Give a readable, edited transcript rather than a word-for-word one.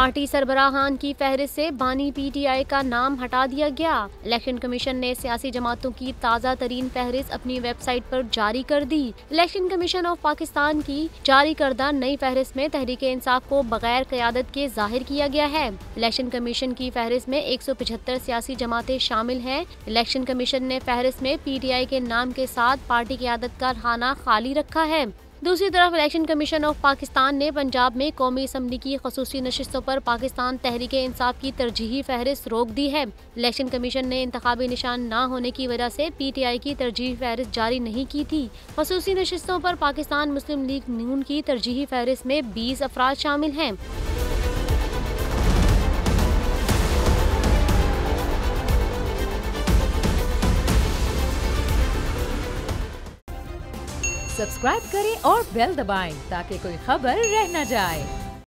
Party सरबराहान की फहरिस्त से बानी PTI का नाम हटा दिया गया। इलेक्शन कमीशन ने सियासी जमातों की ताज़ा तरीन फहरिस्त अपनी वेबसाइट पर जारी कर दी। इलेक्शन कमीशन ऑफ पाकिस्तान की जारी करदा नई फहरिस्त में तहरीक इंसाफ को बगैर क़यादत के जाहिर किया गया है। इलेक्शन कमीशन की फहरिस्त में 175 सियासी जमातें शामिल हैं। इलेक्शन कमीशन ने फहरिस्त में PTI के नाम के साथ पार्टी क़यादत का खाना खाली रखा है। दूसरी तरफ इलेक्शन कमीशन ऑफ पाकिस्तान ने पंजाब में कौमी असम्बली की खसूसी नशिस्तों पर पाकिस्तान तहरीक इंसाफ की तरजीही फहरिस्त रोक दी है। इलेक्शन कमीशन ने इंतखाबी निशान न होने की वजह से PTI की तरजीही फहरिस्त जारी नहीं की थी। खसूसी नशिस्तों पर पाकिस्तान मुस्लिम लीग नून की तरजीही फहरिस्त में 20 अफराद शामिल हैं। सब्सक्राइब करें और बेल दबाएं ताकि कोई खबर रह न जाए।